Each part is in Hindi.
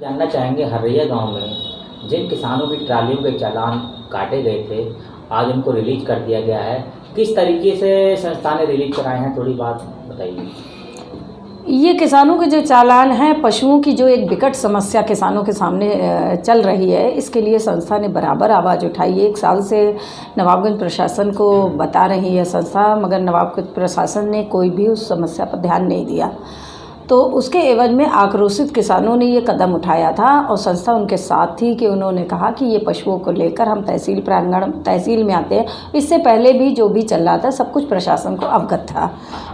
जानना चाहेंगे हरैया गांव में जिन किसानों की ट्रालियों के चालान काटे गए थे, आज उनको रिलीज कर दिया गया है। किस तरीके से संस्था ने रिलीज कराए हैं, थोड़ी बात बताइए। ये किसानों के जो चालान हैं, पशुओं की जो एक विकट समस्या किसानों के सामने चल रही है, इसके लिए संस्था ने बराबर आवाज़ उठाई है। 1 साल से नवाबगंज प्रशासन को बता रही है संस्था, मगर नवाबगंज प्रशासन ने कोई भी उस समस्या पर ध्यान नहीं दिया। तो उसके एवज में आक्रोशित किसानों ने ये कदम उठाया था और संस्था उनके साथ थी कि उन्होंने कहा कि ये पशुओं को लेकर हम तहसील प्रांगण तहसील में आते हैं। इससे पहले भी जो भी चल रहा था सब कुछ प्रशासन को अवगत था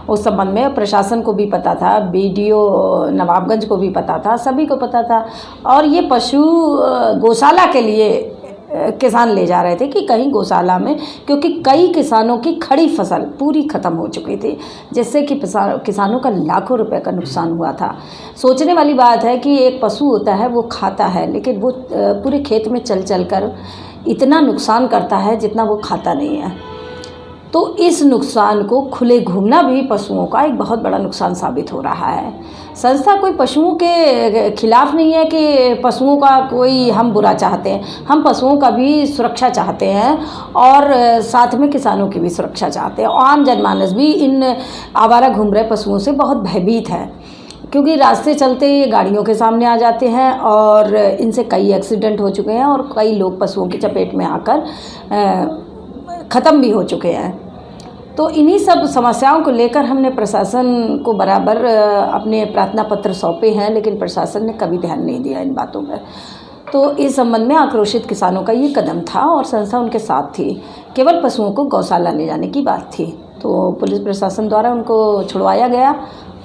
उस संबंध में, प्रशासन को भी पता था, बीडीओ नवाबगंज को भी पता था, सभी को पता था। और ये पशु गौशाला के लिए किसान ले जा रहे थे कि कहीं गौशाला में, क्योंकि कई किसानों की खड़ी फसल पूरी ख़त्म हो चुकी थी, जिससे कि किसानों का लाखों रुपए का नुकसान हुआ था। सोचने वाली बात है कि एक पशु होता है वो खाता है, लेकिन वो पूरे खेत में चल चल कर इतना नुकसान करता है जितना वो खाता नहीं है। तो इस नुकसान को खुले घूमना भी पशुओं का एक बहुत बड़ा नुकसान साबित हो रहा है। संस्था कोई पशुओं के खिलाफ नहीं है कि पशुओं का कोई हम बुरा चाहते हैं, हम पशुओं का भी सुरक्षा चाहते हैं और साथ में किसानों की भी सुरक्षा चाहते हैं। आम जनमानस भी इन आवारा घूम रहे पशुओं से बहुत भयभीत है, क्योंकि रास्ते चलते ये गाड़ियों के सामने आ जाते हैं और इनसे कई एक्सीडेंट हो चुके हैं और कई लोग पशुओं की चपेट में आकर ख़त्म भी हो चुके हैं। तो इन्हीं सब समस्याओं को लेकर हमने प्रशासन को बराबर अपने प्रार्थना पत्र सौंपे हैं, लेकिन प्रशासन ने कभी ध्यान नहीं दिया इन बातों पर। तो इस संबंध में आक्रोशित किसानों का ये कदम था और संस्था उनके साथ थी। केवल पशुओं को गौशाला ले जाने की बात थी, तो पुलिस प्रशासन द्वारा उनको छुड़वाया गया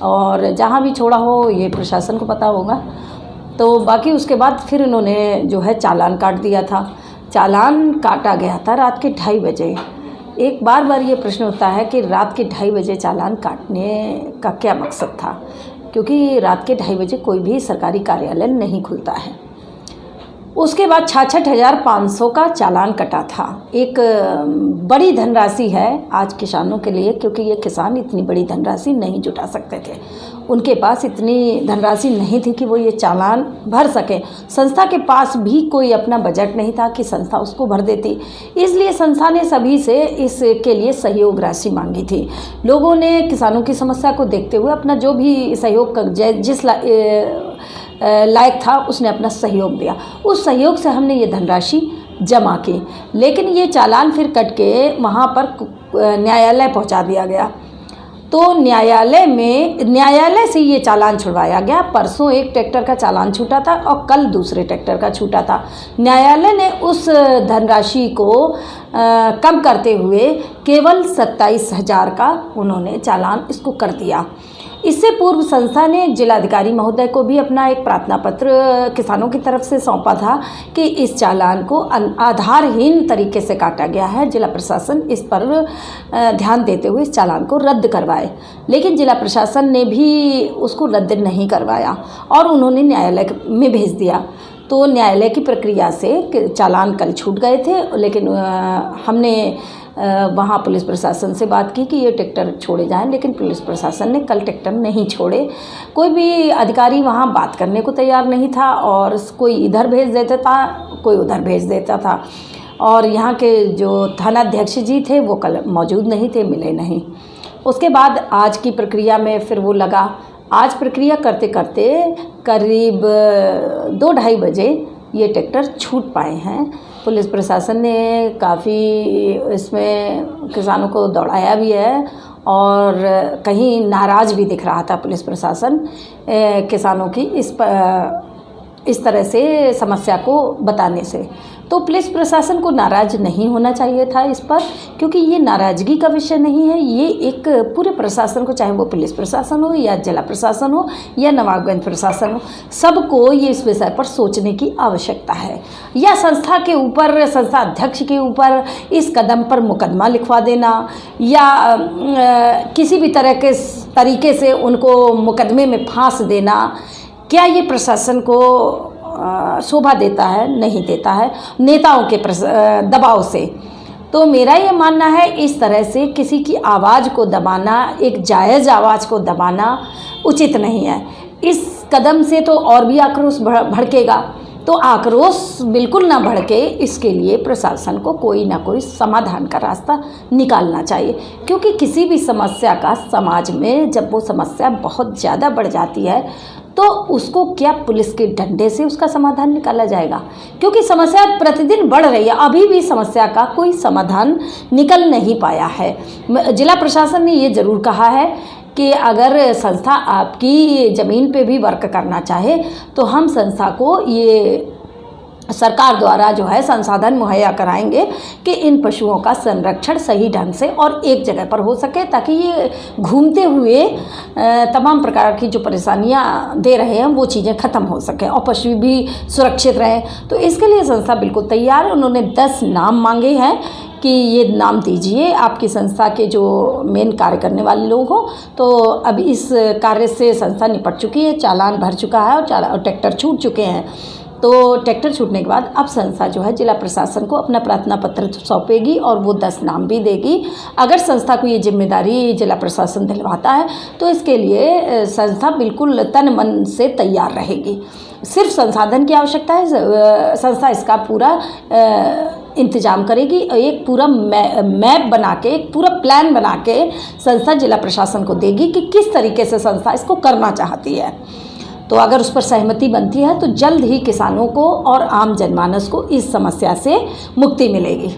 और जहाँ भी छोड़ा हो ये प्रशासन को पता होगा। तो बाकी उसके बाद फिर इन्होंने जो है चालान काट दिया था। चालान काटा गया था रात के 2:30 बजे। एक बार ये प्रश्न उठता है कि रात के 2:30 बजे चालान काटने का क्या मकसद था, क्योंकि रात के 2:30 बजे कोई भी सरकारी कार्यालय नहीं खुलता है। उसके बाद 66,500 का चालान कटा था। एक बड़ी धनराशि है आज किसानों के लिए, क्योंकि ये किसान इतनी बड़ी धनराशि नहीं जुटा सकते थे, उनके पास इतनी धनराशि नहीं थी कि वो ये चालान भर सके। संस्था के पास भी कोई अपना बजट नहीं था कि संस्था उसको भर देती, इसलिए संस्था ने सभी से इसके लिए सहयोग राशि मांगी थी। लोगों ने किसानों की समस्या को देखते हुए अपना जो भी सहयोग जिस लायक था उसने अपना सहयोग दिया। उस सहयोग से हमने ये धनराशि जमा की, लेकिन ये चालान फिर कट के वहाँ पर न्यायालय पहुँचा दिया गया। तो न्यायालय से ये चालान छुड़वाया गया। परसों एक ट्रैक्टर का चालान छूटा था और कल दूसरे ट्रैक्टर का छूटा था। न्यायालय ने उस धनराशि को कम करते हुए केवल 27,000 का उन्होंने चालान इसको कर दिया। इससे पूर्व संस्था ने जिलाधिकारी महोदय को भी अपना एक प्रार्थना पत्र किसानों की तरफ से सौंपा था कि इस चालान को आधारहीन तरीके से काटा गया है, जिला प्रशासन इस पर ध्यान देते हुए इस चालान को रद्द करवाए। लेकिन जिला प्रशासन ने भी उसको रद्द नहीं करवाया और उन्होंने न्यायालय में भेज दिया। तो न्यायालय की प्रक्रिया से चालान कल छूट गए थे, लेकिन हमने वहाँ पुलिस प्रशासन से बात की कि ये ट्रैक्टर छोड़े जाएं, लेकिन पुलिस प्रशासन ने कल ट्रैक्टर नहीं छोड़े। कोई भी अधिकारी वहाँ बात करने को तैयार नहीं था और कोई इधर भेज देता था, कोई उधर भेज देता था। और यहाँ के जो थानाध्यक्ष जी थे वो कल मौजूद नहीं थे, मिले नहीं। उसके बाद आज की प्रक्रिया में फिर वो लगा। आज प्रक्रिया करते करते करीब 2-2:30 बजे ये ट्रैक्टर छूट पाए हैं। पुलिस प्रशासन ने काफ़ी इसमें किसानों को दौड़ाया भी है और कहीं नाराज़ भी दिख रहा था पुलिस प्रशासन किसानों की इस तरह से समस्या को बताने से। तो पुलिस प्रशासन को नाराज़ नहीं होना चाहिए था इस पर, क्योंकि ये नाराज़गी का विषय नहीं है। ये एक पूरे प्रशासन को, चाहे वो पुलिस प्रशासन हो या जिला प्रशासन हो या नवाबगंज प्रशासन हो, सबको ये इस विषय पर सोचने की आवश्यकता है। या संस्था के ऊपर, संस्था अध्यक्ष के ऊपर इस कदम पर मुकदमा लिखवा देना या किसी भी तरह के तरीके से उनको मुकदमे में फांस देना, क्या ये प्रशासन को शोभा देता है? नहीं देता है, नेताओं के दबाव से। तो मेरा ये मानना है इस तरह से किसी की आवाज़ को दबाना, एक जायज़ आवाज़ को दबाना उचित नहीं है। इस कदम से तो और भी आक्रोश भड़केगा। तो आक्रोश बिल्कुल ना भड़के, इसके लिए प्रशासन को कोई ना कोई समाधान का रास्ता निकालना चाहिए, क्योंकि किसी भी समस्या का समाज में जब वो समस्या बहुत ज़्यादा बढ़ जाती है तो उसको क्या पुलिस के डंडे से उसका समाधान निकाला जाएगा, क्योंकि समस्या प्रतिदिन बढ़ रही है, अभी भी समस्या का कोई समाधान निकल नहीं पाया है। जिला प्रशासन ने ये ज़रूर कहा है कि अगर संस्था आपकी ज़मीन पे भी वर्क करना चाहे तो हम संस्था को ये सरकार द्वारा जो है संसाधन मुहैया कराएंगे कि इन पशुओं का संरक्षण सही ढंग से और एक जगह पर हो सके, ताकि ये घूमते हुए तमाम प्रकार की जो परेशानियां दे रहे हैं वो चीज़ें ख़त्म हो सकें और पशु भी सुरक्षित रहें। तो इसके लिए संस्था बिल्कुल तैयार है। उन्होंने 10 नाम मांगे हैं कि ये नाम दीजिए आपकी संस्था के जो मेन कार्य करने वाले लोग हों। तो अब इस कार्य से संस्था निपट चुकी है, चालान भर चुका है और ट्रैक्टर छूट चुके हैं। तो ट्रैक्टर छूटने के बाद अब संस्था जो है जिला प्रशासन को अपना प्रार्थना पत्र सौंपेगी और वो 10 नाम भी देगी। अगर संस्था को ये जिम्मेदारी जिला प्रशासन दिलवाता है तो इसके लिए संस्था बिल्कुल तन मन से तैयार रहेगी। सिर्फ संसाधन की आवश्यकता है, संस्था इसका पूरा इंतजाम करेगी। एक पूरा मैप बना के, एक पूरा प्लान बना के संस्था जिला प्रशासन को देगी कि किस तरीके से संस्था इसको करना चाहती है। तो अगर उस पर सहमति बनती है तो जल्द ही किसानों को और आम जनमानस को इस समस्या से मुक्ति मिलेगी।